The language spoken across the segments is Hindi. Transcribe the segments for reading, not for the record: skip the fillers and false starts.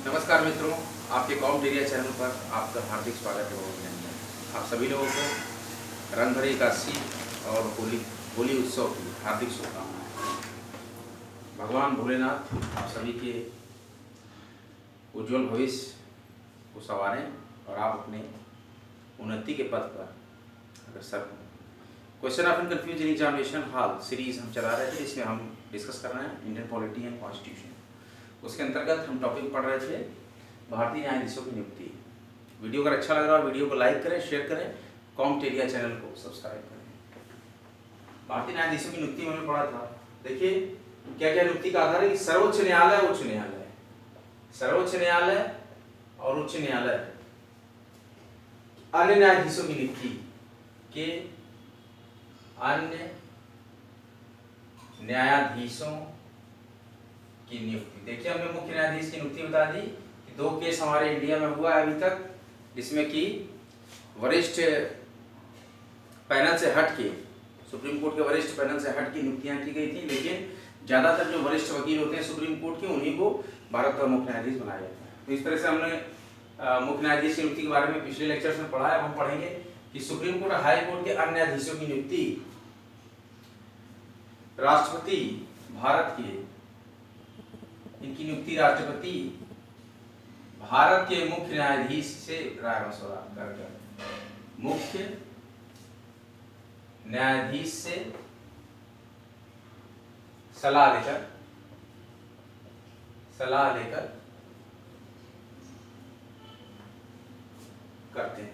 नमस्कार मित्रों, आपके कॉम एरिया चैनल पर आपका हार्दिक स्वागत है। अभिनंदन। आप सभी लोगों को रंगभरी एकादशी और होली उत्सव की हार्दिक शुभकामनाएं। भगवान भोलेनाथ आप सभी के उज्जवल भविष्य को संवारें और आप अपने उन्नति के पथ पर अग्रसर हों। Question of confusion examination hall series हम चला रहे थे, जिसमें हम डिस्कस कर रहे हैं इंडियन पॉलिटी एंड कॉन्स्टिट्यूशन। उसके अंतर्गत हम टॉपिक पढ़ रहे थे भारतीय न्यायाधीशों की नियुक्ति। वीडियो अगर अच्छा लग रहा है वीडियो को लाइक करें, शेयर करें, कॉम एरिया चैनल को सब्सक्राइब करें। भारतीय न्यायाधीशों की नियुक्ति में पढ़ा था। देखिए क्या क्या नियुक्ति का आधार है कि सर्वोच्च न्यायालय, उच्च न्यायालय, सर्वोच्च न्यायालय और उच्च न्यायालय अन्य न्यायाधीशों की नियुक्ति के अन्य न्यायाधीशों की नियुक्ति। देखिए हमने मुख्य न्यायाधीश की नियुक्ति बता दी कि 2 केस हमारे इंडिया में हुआ है अभी तक, जिसमें कि वरिष्ठ पैनल से हट के, सुप्रीम कोर्ट के वरिष्ठ पैनल से हट के नियुक्तियां की गई थी। लेकिन ज्यादातर जो वरिष्ठ वकील होते हैं सुप्रीम कोर्ट के, उन्हीं को भारत का मुख्य न्यायाधीश बनाया जाता है। तो इस तरह से हमने मुख्य न्यायाधीश की नियुक्ति के बारे में पिछले लेक्चर्स में पढ़ा है। हम पढ़ेंगे कि सुप्रीम कोर्ट और हाई कोर्ट के अन्य न्यायाधीशों की नियुक्ति राष्ट्रपति भारत के, इनकी नियुक्ति राष्ट्रपति भारत के मुख्य न्यायाधीश से राय मशवरा कर, मुख्य न्यायाधीश से सलाह लेकर करते हैं।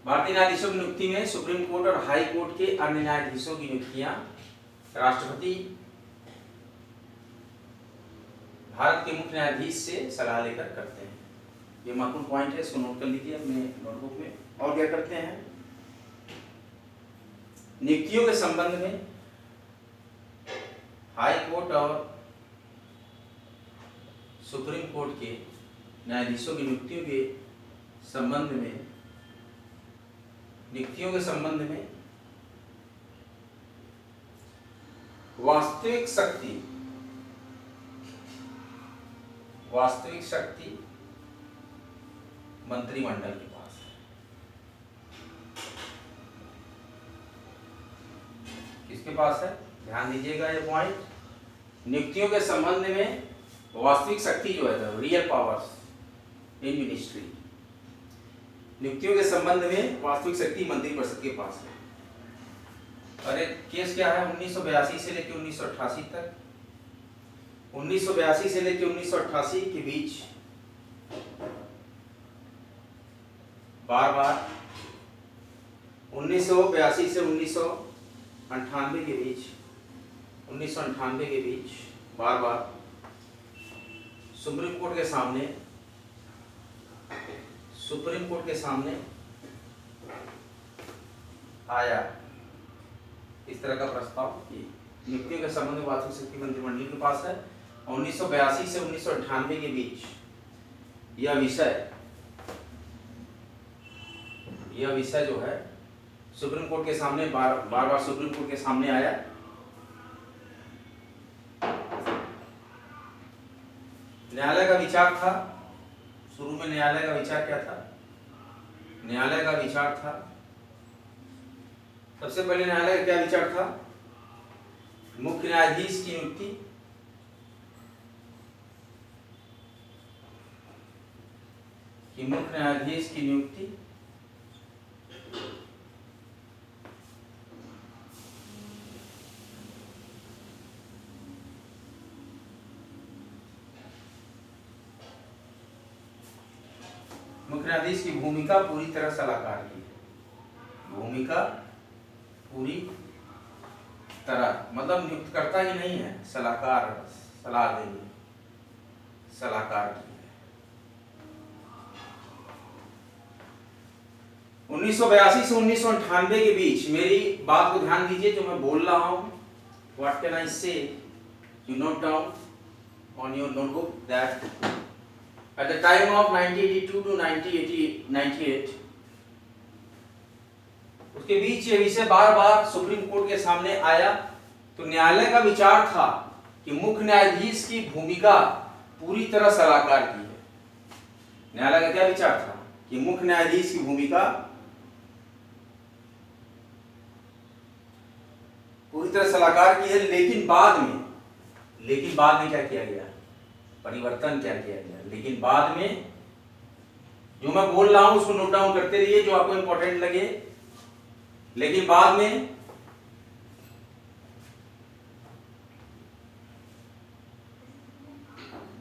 भारतीय न्यायाधीशों की नियुक्ति में सुप्रीम कोर्ट और हाई कोर्ट के अन्य न्यायाधीशों की नियुक्तियां राष्ट्रपति भारत के मुख्य न्यायाधीश से सलाह लेकर करते हैं। ये महत्वपूर्ण पॉइंट है, इसको नोट कर लीजिए अपने नोटबुक में। और क्या करते हैं, नियुक्तियों के संबंध में हाई कोर्ट और सुप्रीम कोर्ट के न्यायाधीशों की नियुक्तियों के संबंध में, नियुक्तियों के संबंध में वास्तविक शक्ति मंत्रिमंडल के पास है। किसके पास है, ध्यान दीजिएगा ये पॉइंट। नियुक्तियों के संबंध में वास्तविक शक्ति जो है, रियल पावर्स इन मिनिस्ट्री, नियुक्तियों के संबंध में वास्तविक शक्ति मंत्रिपरिषद के पास है। और एक केस क्या है, 1982 से लेकर 1988 तक, 1982 से लेकर 1988 के बीच बार बार, 1982 से 1998 के बीच, 1998 के बीच बार बार सुप्रीम कोर्ट के सामने आया इस तरह का प्रस्ताव कि नियुक्तियों के संबंध में वास्तविक शक्ति मंत्रिमंडल के पास है। 1982 से 1998 के बीच यह विषय जो है सुप्रीम कोर्ट के सामने बार बार सुप्रीम कोर्ट के सामने आया। न्यायालय का विचार था, शुरू में न्यायालय का विचार क्या था, न्यायालय का विचार था, सबसे पहले न्यायालय का क्या विचार था, मुख्य न्यायाधीश की नियुक्ति, मुख्य न्यायाधीश की नियुक्ति मुख्य न्यायाधीश की भूमिका पूरी तरह सलाहकार की है। भूमिका पूरी तरह मतलब नियुक्त करता ही नहीं है, सलाहकार, सलाह देंगे, सलाहकार की है। 1982 से 1998 के बीच, मेरी बात को ध्यान दीजिए जो मैं बोल रहा हूं, व्हाट कैन आई से, you note down on your notebook that at the time of 1982 to 1998, उसके बीच ये विषय बार बार सुप्रीम कोर्ट के सामने आया। तो न्यायालय का विचार था कि मुख्य न्यायाधीश की भूमिका पूरी तरह सलाहकार की है। न्यायालय का क्या विचार था कि मुख्य न्यायाधीश की भूमिका पूरी तरह सलाहकार की है, लेकिन बाद में क्या किया गया, परिवर्तन क्या किया गया। लेकिन बाद में जो मैं बोल रहा हूं उसको नोट डाउन करते रहिए जो आपको इंपॉर्टेंट लगे। लेकिन बाद में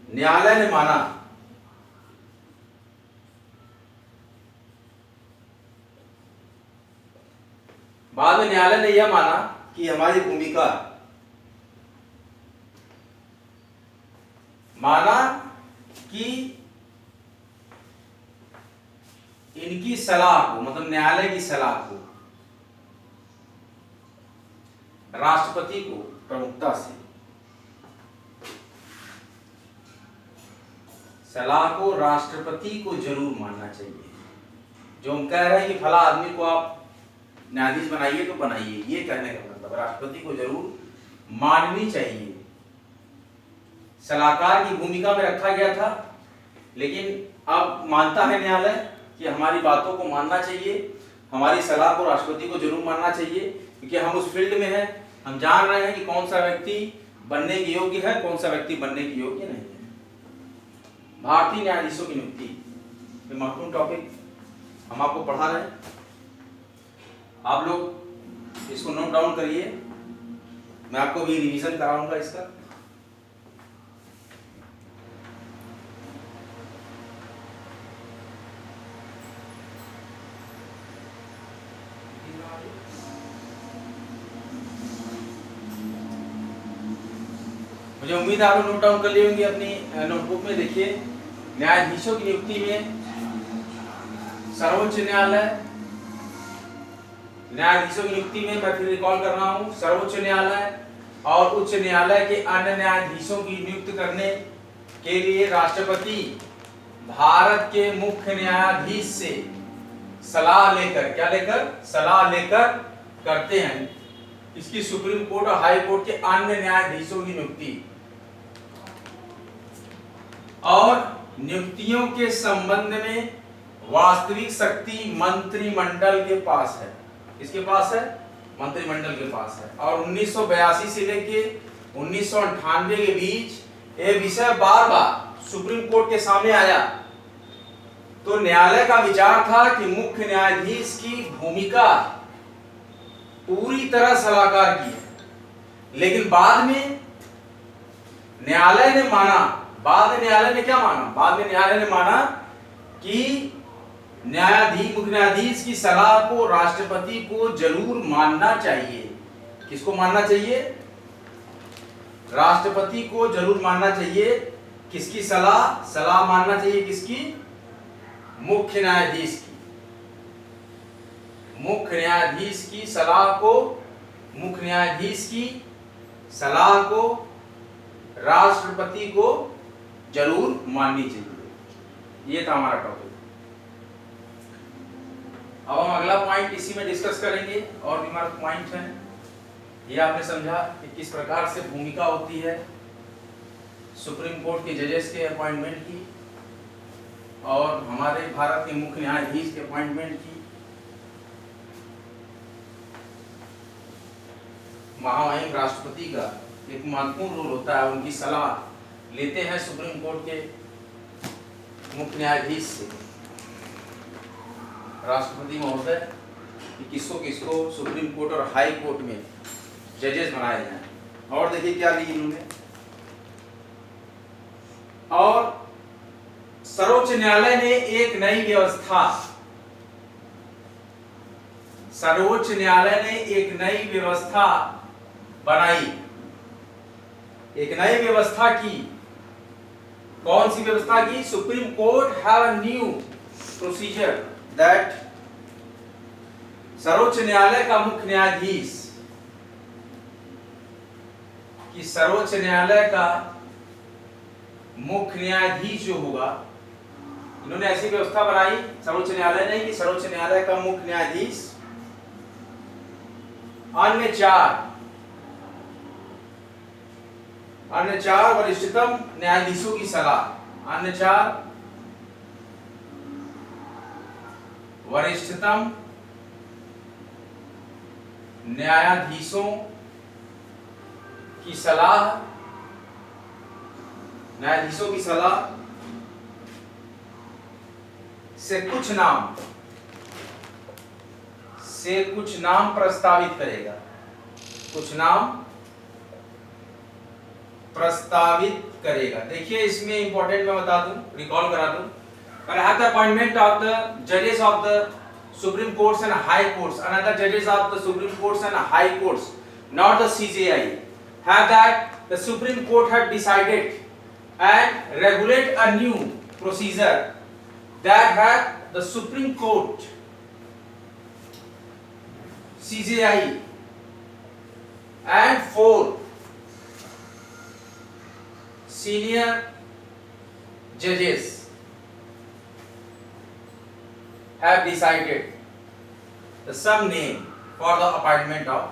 न्यायालय ने यह माना कि हमारी भूमिका कि इनकी सलाह को, मतलब न्यायालय की सलाह को राष्ट्रपति को प्रमुखता से, सलाह को राष्ट्रपति को जरूर मानना चाहिए। जो हम कह रहे हैं कि फला आदमी को आप न्यायाधीश बनाइए तो बनाइए, ये कहने का मतलब राष्ट्रपति को जरूर माननी चाहिए। सलाहकार की भूमिका में रखा गया था, लेकिन अब मानता है न्यायालय कि हमारी बातों को मानना चाहिए, हमारी सलाह को राष्ट्रपति को जरूर मानना चाहिए, क्योंकि हम उस फील्ड में हैं, हम जान रहे हैं कि कौन सा व्यक्ति बनने के योग्य है, कौन सा व्यक्ति बनने के योग्य नहीं है। भारतीय न्यायाधीशों की नियुक्ति महत्वपूर्ण टॉपिक हम आपको पढ़ा रहे हैं, आप लोग इसको नोट डाउन करिए, मैं आपको भी रिवीजन कराऊंगा इसका। मुझे उम्मीद है आप लोग नोट डाउन कर लिए होंगे अपनी नोटबुक में। देखिए, न्यायाधीशों की नियुक्ति में सर्वोच्च न्यायाधीशों की नियुक्ति में मैं फिर रिकॉल कर रहा हूं, सर्वोच्च न्यायालय और उच्च न्यायालय के अन्य न्यायाधीशों की नियुक्ति करने के लिए राष्ट्रपति भारत के मुख्य न्यायाधीश से सलाह लेकर करते हैं। इसकी सुप्रीम कोर्ट और हाई कोर्ट के अन्य न्यायाधीशों की नियुक्ति और नियुक्तियों के संबंध में वास्तविक शक्ति मंत्रिमंडल के पास है। किसके पास है? मंत्रिमंडल के पास है। और 1982 से लेके 1998 के बीच यह विषय बार बार सुप्रीम कोर्ट के सामने आया, तो न्यायालय का विचार था कि मुख्य न्यायाधीश की भूमिका पूरी तरह सलाहकार की है। लेकिन बाद में न्यायालय ने माना कि मुख्य न्यायाधीश की सलाह को राष्ट्रपति को जरूर मानना चाहिए। किसको मानना चाहिए? राष्ट्रपति को जरूर मानना चाहिए। किसकी सलाह मानना चाहिए? किसकी? मुख्य न्यायाधीश की। मुख्य न्यायाधीश की सलाह को राष्ट्रपति को जरूर माननी चाहिए। ये था हमारा टॉपिक। अब हम अगला पॉइंट इसी में डिस्कस करेंगे, और भी हमारा पॉइंट है। ये आपने समझा कि किस प्रकार से भूमिका होती है सुप्रीम कोर्ट के जजेस के अपॉइंटमेंट की और हमारे भारत के मुख्य न्यायाधीश के अपॉइंटमेंट की। महामहिम राष्ट्रपति का एक महत्वपूर्ण रोल होता है, उनकी सलाह लेते हैं सुप्रीम कोर्ट के मुख्य न्यायाधीश से राष्ट्रपति महोदय कि किसको सुप्रीम कोर्ट और हाई कोर्ट में जजेस बनाए जाएं। और देखिए क्या ली इन्होंने। और सर्वोच्च न्यायालय ने एक नई व्यवस्था बनाई, एक नई व्यवस्था की। कौन सी व्यवस्था की? Supreme court have a new procedure that सर्वोच्च न्यायालय का मुख्य न्यायाधीश सर्वोच्च न्यायालय का मुख्य न्यायाधीश जो होगा, इन्होंने ऐसी व्यवस्था बनाई सर्वोच्च न्यायालय ने कि सर्वोच्च न्यायालय का मुख्य न्यायाधीश अन्य 4 अन्य 4 वरिष्ठतम न्यायाधीशों की सलाह। अन्य 4 वरिष्ठतम न्यायाधीशों की सलाह, न्यायाधीशों की सलाह से कुछ नाम प्रस्तावित करेगा। कुछ नाम प्रस्तावित करेगा। देखिए इसमें इंपॉर्टेंट मैं बता दूं, रिकॉल करा दूं, at the appointment of the judges of the Supreme Courts and High Courts, another judges of the Supreme Courts and High Courts, not the CJI, have that the Supreme Court had decided and regulate a new procedure that had the Supreme Court, CJI and 4 senior judges have decided the some name for the appointment of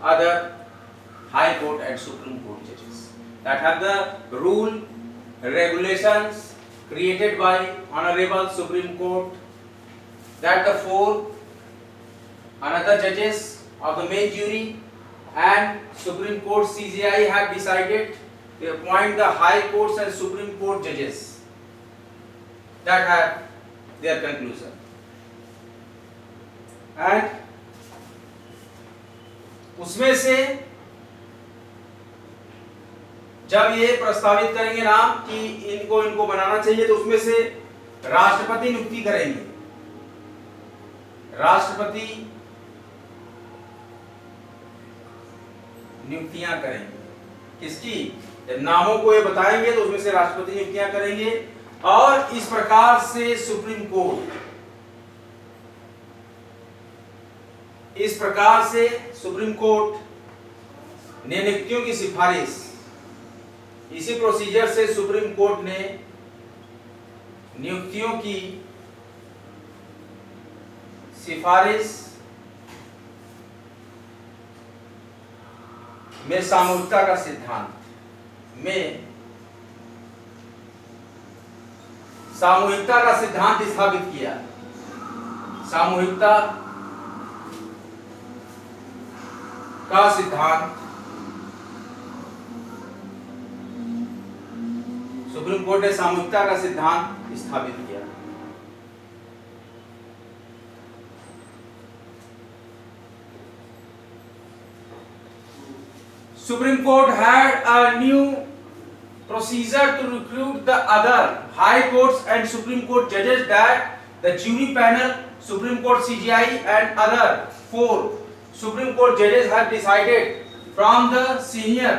other High Court and Supreme Court judges that have the rule, regulations created by Honorable Supreme Court, that the 4 another judges of the main jury and Supreme Court CJI have decided to appoint the High Courts and Supreme Court judges that have their conclusion. And उसमें से जब ये प्रस्तावित करेंगे नाम कि इनको बनाना चाहिए, तो उसमें से राष्ट्रपति नियुक्ति करेंगे। राष्ट्रपति नियुक्तियां करेंगे। किसकी? जब नामों को ये बताएंगे तो उसमें से राष्ट्रपति नियुक्तियां करेंगे। और इस प्रकार से सुप्रीम कोर्ट ने नियुक्तियों की सिफारिश, इसी प्रोसीजर से सुप्रीम कोर्ट ने नियुक्तियों की सिफारिश में सामूहिकता का सिद्धांत स्थापित किया। सामूहिकता का सिद्धांत सुप्रीम कोर्ट ने सामूहिकता का सिद्धांत स्थापित किया। Supreme Court had a new procedure to recruit the other High Courts and Supreme Court judges, that the jury panel, Supreme Court CJI and other 4 Supreme Court judges have decided from the senior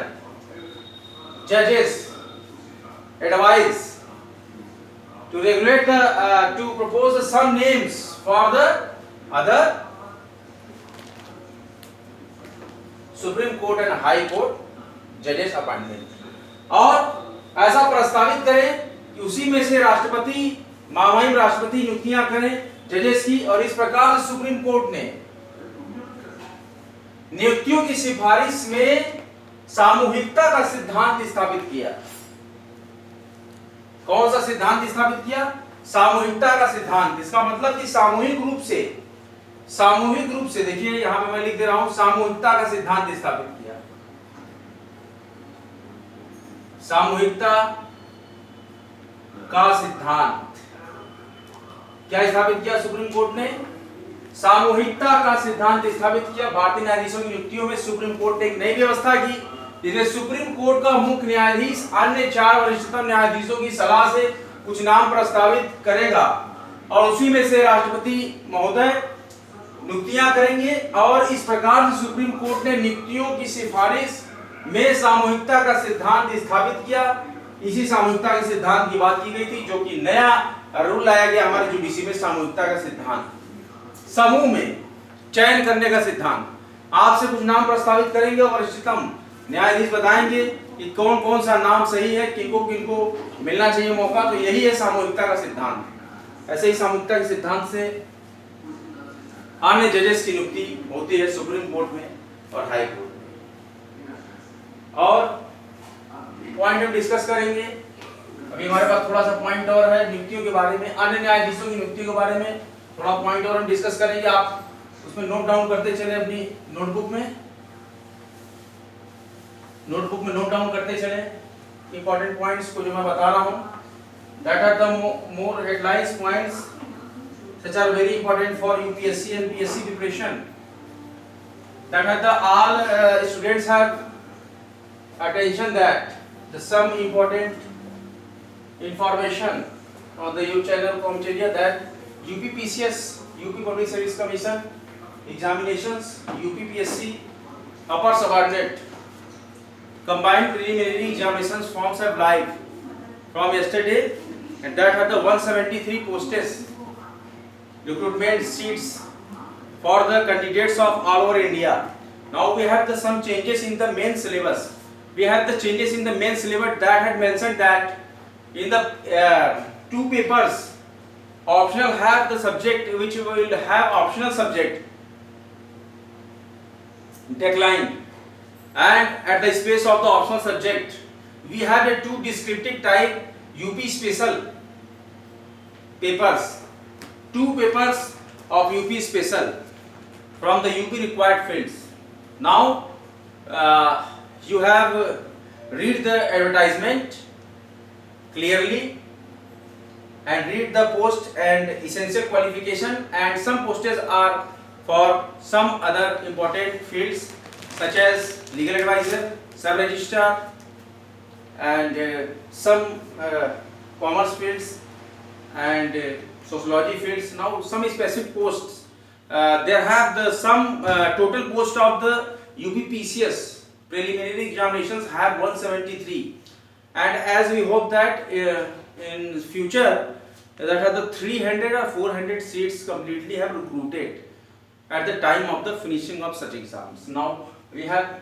judges' advice to regulate to propose some names for the other supreme court and high court जजेस अपॉइंटमेंट। और ऐसा प्रस्तावित करें कि उसी में से राष्ट्रपति, महामहिम राष्ट्रपति नियुक्तियां करें जजेस की। और इस प्रकार से सुप्रीम कोर्ट ने नियुक्तियों की सिफारिश में सामूहिकता का सिद्धांत स्थापित किया। कौन सा सिद्धांत स्थापित किया? सामूहिकता का सिद्धांत। इसका मतलब कि सामूहिक रूप से देखिए यहां पे मैं लिख दे रहा हूं, सामूहिकता का सिद्धांत स्थापित किया। सामूहिकता का सिद्धांत क्या स्थापित किया सुप्रीम कोर्ट ने? सामूहिकता का सिद्धांत स्थापित किया। भारतीय न्यायाधीशों की नियुक्तियों में सुप्रीम कोर्ट ने एक नई व्यवस्था की, जिसमें सुप्रीम कोर्ट का मुख्य न्यायाधीश अन्य 4 वरिष्ठतम न्यायाधीशों की सलाह से कुछ नाम प्रस्तावित करेगा और उसी में से राष्ट्रपति महोदय नियुक्तियां करेंगे। और इस प्रकार से सुप्रीम कोर्ट ने नियुक्तियों की सिफारिश में सामूहिकता का सिद्धांत स्थापित किया। इसी सामूहिकता के सिद्धांत की बात की गई थी, जो कि नया रूल लाया गया हमारे जुडिशरी में, सामूहिकता का सिद्धांत। समूह में चयन करने का सिद्धांत। आपसे कुछ नाम प्रस्तावित करेंगे और वरिष्ठतम न्यायाधीश बताएंगे कि कौन कौन सा नाम सही है, किनको किनको मिलना चाहिए मौका। तो यही है सामूहिकता का सिद्धांत। ऐसे ही सामूहिकता के सिद्धांत से अन्य जजेस की नियुक्ति होती है सुप्रीम कोर्ट में और हाई कोर्ट में। और पॉइंट हम डिस्कस करेंगे। अभी हमारे पास थोड़ा सा पॉइंट और है नियुक्तियों के बारे में, अन्य न्यायाधीशों की नियुक्ति के बारे में थोड़ा पॉइंट और हम डिस्कस करेंगे। आप उसमें नोट डाउन करते चले, अपनी नोटबुक में नोट डाउन करते चले इंपॉर्टेंट पॉइंट्स को जो मैं बता रहा हूँ। That are the more headlines points which are very important for UPSC and PSC preparation. That are the all students have attention that the some important information on the YouTube channel Comcharia that UPPCS, UP Public Service Commission examinations, UPPSC upper subordinate combined preliminary examinations forms have live from yesterday, and that are the 173 posted recruitment seats for the candidates of all over India. Now we have the some changes in the main syllabus. We have the changes in the main syllabus that had mentioned that in the two papers optional have the subject which will have optional subject declined, and at the space of the optional subject we have a two descriptive type UP special papers. Two papers of UP special from the UP required fields. Now you have read the advertisement clearly and read the post and essential qualification, and some posters are for some other important fields such as legal advisor, sub registrar, and some commerce fields and sociology fields. Now some specific posts there have the some total post of the UPPCS preliminary examinations have 173, and as we hope that in future that are the 300 or 400 seats completely have recruited at the time of the finishing of such exams. Now we have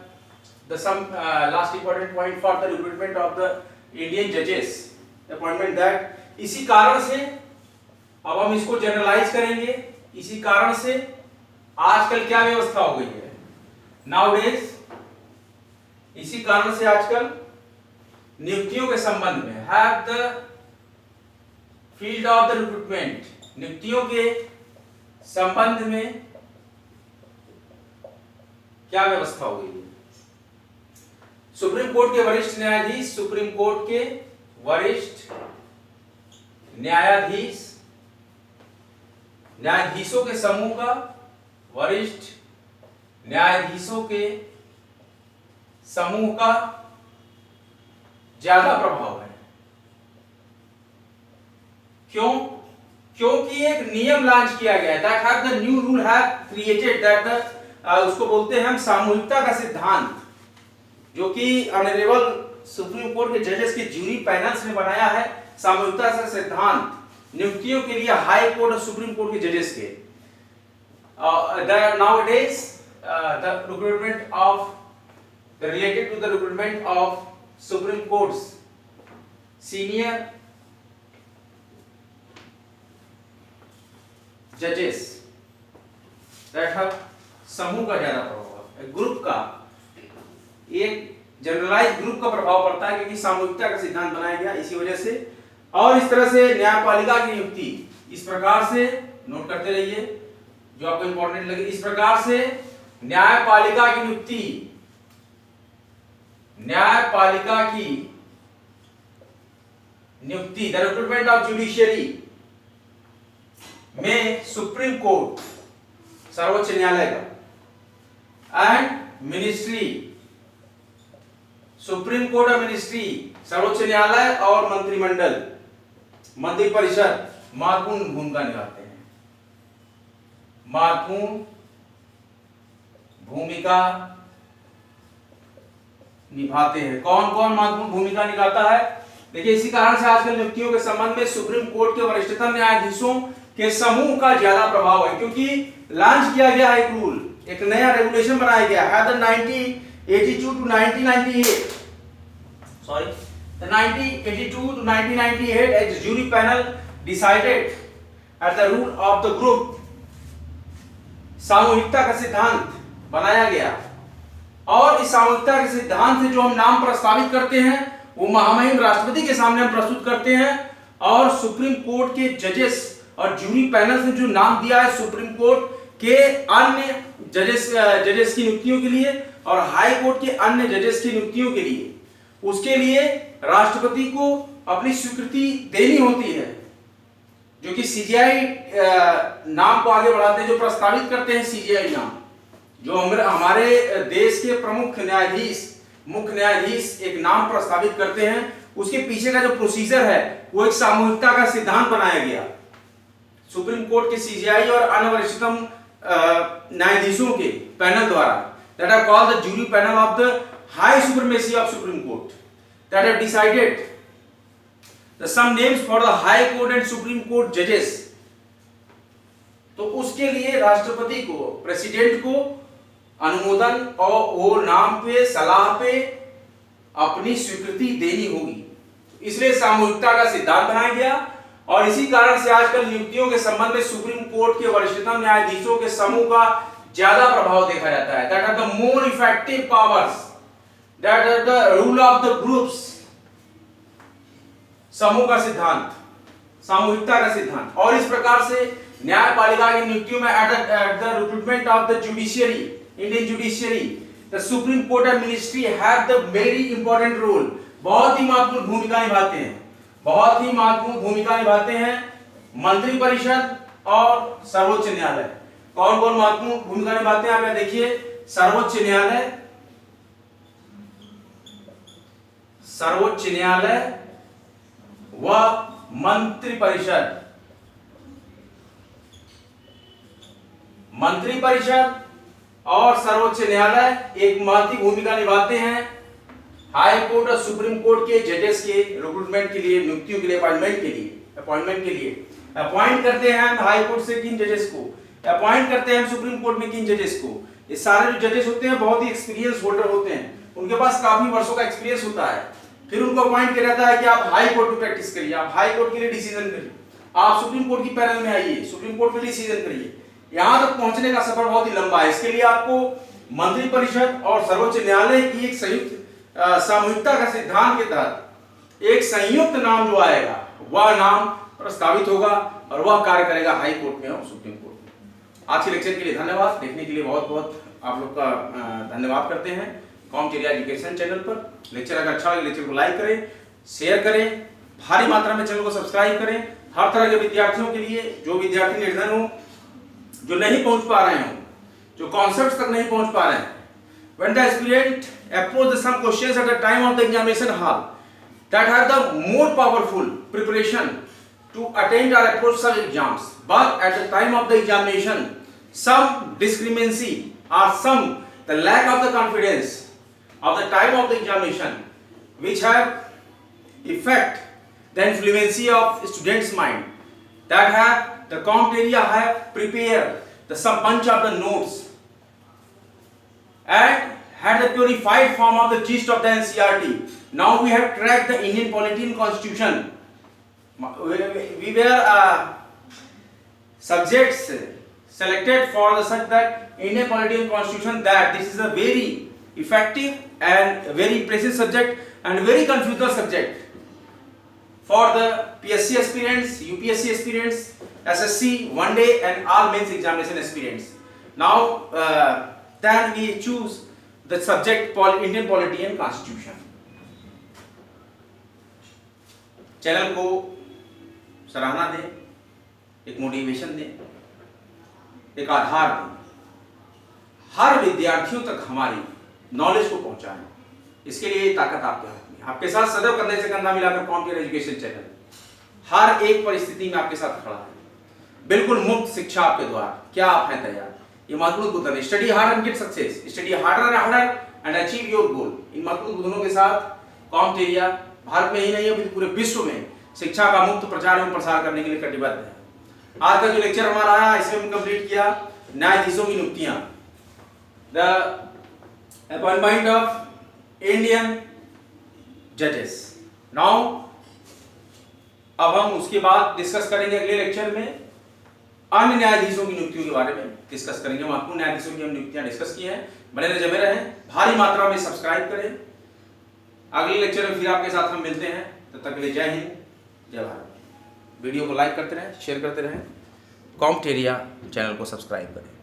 the some last important point for the recruitment of the Indian judges appointment, that इसी कारण से अब हम इसको जनरलाइज करेंगे। इसी कारण से आजकल क्या व्यवस्था हो गई है नाउडेज, इसी कारण से आजकल नियुक्तियों के संबंध में have the field of the recruitment, नियुक्तियों के संबंध में क्या व्यवस्था हो गई है। सुप्रीम कोर्ट के वरिष्ठ न्यायाधीश, सुप्रीम कोर्ट के वरिष्ठ न्यायाधीश, न्यायाधीशों के समूह का, वरिष्ठ न्यायाधीशों के समूह का ज्यादा प्रभाव है। क्यों? क्योंकि एक नियम लॉन्च किया गया है, that have the new rule have created that the उसको बोलते हैं हम सामूहिकता का सिद्धांत, जो कि ऑनरेबल सुप्रीम कोर्ट के जजेस के ज्यूरी पैनल्स ने बनाया है। सामूहिकता का सिद्धांत नियुक्तियों के लिए हाई कोर्ट और सुप्रीम कोर्ट के जजेस के nowadays the recruitment of related to the recruitment of Supreme Court's senior judges that have समूह का ज्यादा प्रभाव है, ग्रुप का, एक जनरलाइज ग्रुप का प्रभाव पड़ता है क्योंकि सामूहिकता का सिद्धांत बनाया गया इसी वजह से। और इस तरह से न्यायपालिका की नियुक्ति इस प्रकार से नोट करते रहिए जो आपको इंपॉर्टेंट लगे। इस प्रकार से न्यायपालिका की नियुक्ति, न्यायपालिका की नियुक्ति द रिक्रूटमेंट ऑफ जुडिशियरी में सुप्रीम कोर्ट, सर्वोच्च न्यायालय का, एंड मिनिस्ट्री, सुप्रीम कोर्ट और मिनिस्ट्री, सर्वोच्च न्यायालय और मंत्रिमंडल, मंत्रिपरिषद महत्वपूर्ण भूमिका निभाते हैं, महत्वपूर्ण भूमिका निभाते हैं। कौन कौन महत्वपूर्ण भूमिका निभाता है? देखिए, इसी कारण से आजकल नियुक्तियों के संबंध में सुप्रीम कोर्ट के वरिष्ठतम न्यायाधीशों के समूह का ज्यादा प्रभाव है, क्योंकि लॉन्च किया गया है एक रूल, एक नया रेगुलेशन बनाया गया है 1982 to 1998, sorry, the 1982 to 1998 as jury panel decided at the rule of the group, सामूहिकता का सिद्धांत बनाया गया। और इस सामूहिकता के सिद्धांत से जो हम नाम प्रस्तावित करते हैं वो महामहिम राष्ट्रपति के सामने हम प्रस्तुत करते हैं और सुप्रीम कोर्ट के जजेस और जूरी पैनल ने जो नाम दिया है सुप्रीम कोर्ट के अन्य जजेस की नियुक्तियों के लिए और हाई कोर्ट के अन्य जजेस की नियुक्तियों के लिए, उसके लिए राष्ट्रपति को अपनी स्वीकृति देनी होती है, जो कि सीजीआई नाम को आगे बढ़ाते हैं, जो प्रस्तावित करते हैं सीजीआई नाम, जो हमारे देश के प्रमुख न्यायाधीश, मुख्य न्यायाधीश एक नाम प्रस्तावित करते हैं, उसके पीछे का जो प्रोसीजर है वो एक सामूहिकता का सिद्धांत बनाया गया सुप्रीम कोर्ट के सीजीआई और अन्य वरिष्ठतम न्यायाधीशों के पैनल द्वारा, that are called the jury panel of the high supremacy of Supreme Court, that have decided the some names for the High Court and Supreme Court judges. तो उसके लिए राष्ट्रपति को, प्रेसिडेंट को अनुमोदन और वो नाम पे, सलाह पे अपनी स्वीकृति देनी होगी, इसलिए सामूहिकता का सिद्धांत बनाया गया। और इसी कारण से आजकल नियुक्तियों के संबंध में सुप्रीम कोर्ट के वरिष्ठतम न्यायाधीशों के समूह का ज्यादा प्रभाव देखा जाता है। That are the more effective powers, that are the rule of the groups. समूह का सिद्धांत, सामूहिकता का सिद्धांत। और इस प्रकार से न्यायपालिका की नियुक्तियों में at the recruitment of the judiciary, Indian judiciary, the supreme court and ministry have the very important role. बहुत ही महत्वपूर्ण भूमिका निभाते हैं, बहुत ही महत्वपूर्ण भूमिका निभाते हैं मंत्री परिषद और सर्वोच्च न्यायालय। कौन कौन महत्वपूर्ण भूमिका निभाते हैं आप यहाँ देखिए, सर्वोच्च न्यायालय, सर्वोच्च न्यायालय व मंत्री परिषद। मंत्री परिषद और सर्वोच्च न्यायालय एक महत्वपूर्ण भूमिका निभाते हैं हाई कोर्ट और सुप्रीम कोर्ट के जजेस के रिक्रूटमेंट के लिए, नियुक्तियों के लिए, अपॉइंटमेंट के लिए। अपॉइंट करते हैं हम हाई कोर्ट से किन जजेस को, अपॉइंट करते हैं हम सुप्रीम कोर्ट में किन जजेस को। ये सारे जो जजेस होते हैं बहुत ही एक्सपीरियंस होल्डर होते हैं, उनके पास काफी वर्षों का एक्सपीरियंस होता है। फिर उनको अपॉइंट किया जाता है कि आप हाई कोर्ट में प्रैक्टिस करिए, आप हाई कोर्ट के लिए डिसीजन करिए, आप सुप्रीम कोर्ट की पैनल में आइए, सुप्रीम कोर्ट में डिसीजन करिए। यहां तक पहुंचने का सफर बहुत ही लंबा है। इसके लिए आपको मंत्री परिषद और सर्वोच्च न्यायालय की एक संयुक्त सामूहिकता का सिद्धांत के तहत एक संयुक्त नाम जो आएगा वह नाम प्रस्तावित होगा और वह कार्य करेगा हाई कोर्ट में और सुप्रीम कोर्ट में। आज के लेक्चर के लिए धन्यवाद, देखने के लिए बहुत बहुत आप लोग का धन्यवाद करते हैं। कॉमटेरिया एजुकेशन चैनल पर लेक्चर अगर अच्छा लगे लेक्चर को लाइक करें, शेयर करें, भारी मात्रा में चैनल को सब्सक्राइब करें। हर तरह के विद्यार्थियों के लिए, जो विद्यार्थी निर्धन हो, जो नहीं पहुंच पा रहे हो, जो कॉन्सेप्ट्स तक नहीं पहुंच पा रहे हैं, when the aspirant approach some questions at the time of the examination hall that have the more powerful preparation to attend or approach such exams, but at the time of the examination some discrepancy or some the lack of the confidence of the time of the examination which have effect the influence of students mind, that have the Comteria have prepared the some bunch of the notes and had the purified form of the gist of the NCERT. Now we have tracked the Indian polity and constitution. We were subjects selected for the such that Indian polity and constitution, that this is a very effective and very impressive subject and very confusing subject for the PSC aspirants, UPSC aspirants, SSC, one day and all mains examination aspirants. Now then we choose the subject Indian polity and constitution. Channel को सराहना दें, एक मोटिवेशन दें, एक आधार दें, हर विद्यार्थियों तक हमारी नॉलेज को पहुंचाएं। इसके लिए ताकत आपके हाथ में, आपके साथ सदैव कंधे से कंधा मिलाकर कॉम्प्यूटर एजुकेशन चैनल हर एक परिस्थिति में आपके साथ खड़ा है। बिल्कुल मुफ्त शिक्षा आपके द्वार। क्या आप हैं तैयार? ये महत्वपूर्ण बुद्धन है। Study hard and get success, study harder and harder and achieve your goal. इन महत्वपूर्ण बुद्धनों के साथ कॉम्टेरिया भारत में ही नहीं है, पूरे विश्व में शिक्षा का मुक्त प्रचार एवं प्रसार करने के लिए कटिबद्ध है। आज का जो लेक्चर हमारा आया, इसमें हम कंप्लीट किया न्यायाधीशों की नियुक्तियां, द अपॉइंटमेंट ऑफ इंडियन जजेस। नाउ अब हम उसके बाद डिस्कस करेंगे अगले लेक्चर में अन्य न्यायाधीशों की नियुक्तियों के बारे में डिस्कस करेंगे। महत्वपूर्ण न्यायाधीशों की हम नियुक्तियां डिस्कस की हैं। बने रहे, जमे रहें, भारी मात्रा में सब्सक्राइब करें, अगले लेक्चर में फिर आपके साथ हम मिलते हैं, तब तक के लिए जय हिंद, जय भारत। वीडियो को लाइक करते रहें, शेयर करते रहें, कॉम्प्ट एरिया चैनल को सब्सक्राइब करें।